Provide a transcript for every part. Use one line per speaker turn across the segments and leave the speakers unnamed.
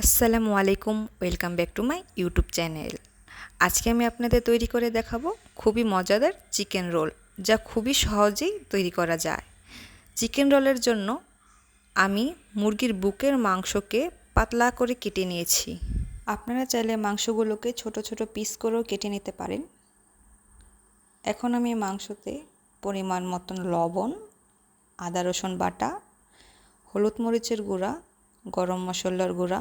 আসসালামু আলাইকুম, welcome back to my YouTube channel. আজকে আমি আপনাদের তৈরি করে দেখাবো খুবই মজাদার চিকেন রোল, যা খুবই সহজেই তৈরি করা যায়। চিকেন রোলের জন্য আমি মুরগির বুকের মাংসকে পাতলা করে কেটে নিয়েছি। আপনারা চাইলে মাংসগুলোকে ছোট ছোট পিস করেও কেটে নিতে পারেন। এখন আমি মাংসতে পরিমাণ মতন লবণ, আদা রসুন বাটা, হলুদ মরিচের গুঁড়া, গরম মশলার গুঁড়া,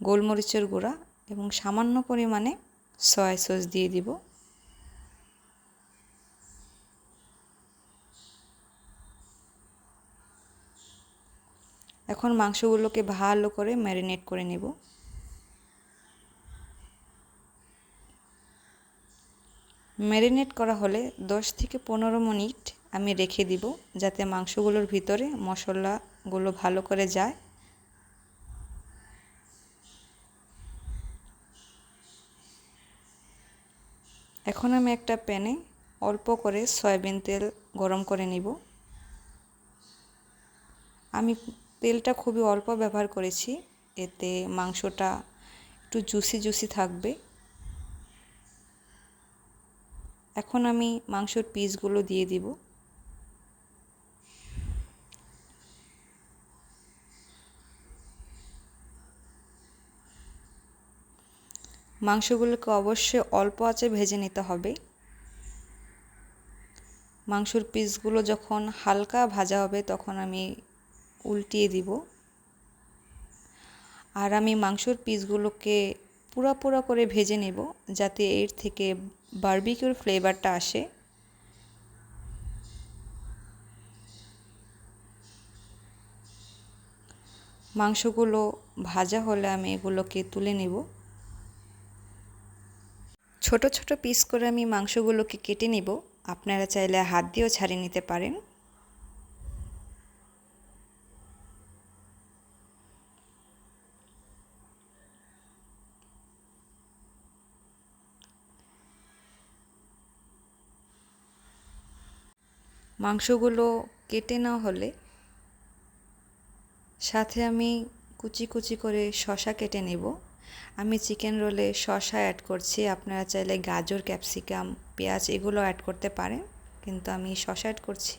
গোলমরিচের গুঁড়া এবং সামান্য পরিমাণে সয়া সস দিয়ে দিব। এখন মাংসগুলোকে ভালো করে ম্যারিনেট করে নেব। ম্যারিনেট করা হলে 10 থেকে 15 মিনিট আমি রেখে দিব, যাতে মাংসগুলোর ভিতরে মশলাগুলো ভালো করে যায়। এখন আমি একটা প্যানে অল্প করে সয়াবিন তেল গরম করে নিব। আমি তেলটা খুবই অল্প ব্যবহার করেছি, এতে মাংসটা একটু জুসি জুসি থাকবে। এখন আমি মাংসের পিসগুলো দিয়ে দিব। মাংসগুলোকে অবশ্যই অল্প আঁচে ভেজে নিতে হবে। মাংসের পিসগুলো যখন হালকা ভাজা হবে তখন আমি উল্টিয়ে দিব। আর আমি মাংসের পিসগুলোকে পুরা করে ভেজে নেব, যাতে এর থেকে বারবিকিউর ফ্লেভারটা আসে। মাংসগুলো ভাজা হলে আমি এগুলোকে তুলে নেব। ছোট ছোট পিস করে আমি মাংসগুলোকে কেটে নেব। আপনারা চাইলে হাত দিয়েও ছাড়িয়ে নিতে পারেন। মাংসগুলো কেটে না হলে সাথে আমি কুচি কুচি করে শসা কেটে নেব। আমি চিকেন রোলে শসা অ্যাড করছি, আপনারা চাইলে গাজর, ক্যাপসিকাম, পেঁয়াজ এগুলো অ্যাড করতে পারেন, কিন্তু আমি শসা অ্যাড করছি।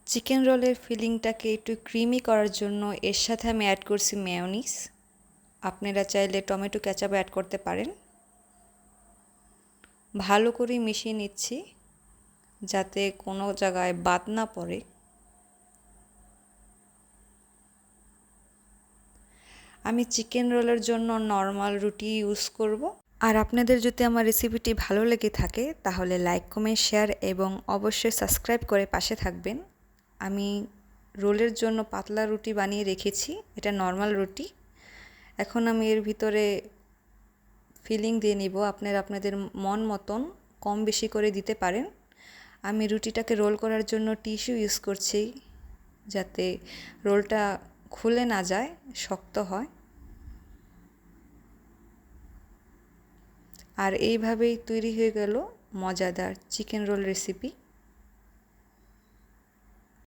চিকেন রোলের ফিলিংটাকে একটু ক্রিমি করার জন্য এর সাথে আমি অ্যাড করছি মেয়োনিজ। আপনারা চাইলে টমেটো কেচাপ অ্যাড করতে পারেন। ভালো করে মিশিয়ে নিচ্ছি, যাতে কোনো জায়গায় বাদ না পড়ে। আমি চিকেন রোলের জন্য নর্মাল রুটি ইউজ করব। আর আপনাদের যদি আমার রেসিপিটি ভালো লেগে থাকে তাহলে লাইক, কমেন্ট, শেয়ার এবং অবশ্যই সাবস্ক্রাইব করে পাশে থাকবেন। আমি রোলের জন্য পাতলা রুটি বানিয়ে রেখেছি, এটা নর্মাল রুটি। এখন আমি এর ভিতরে ফিলিং দিয়ে নিব। আপনারা আপনাদের মন মতন কম বেশি করে দিতে পারেন। আমি রুটিটাকে রোল করার জন্য টিস্যু ইউজ করছি, যাতে রোলটা খুলে না যায়, শক্ত হয়। আর এইভাবেই তৈরি হয়ে গেল মজাদার চিকেন রোল রেসিপি।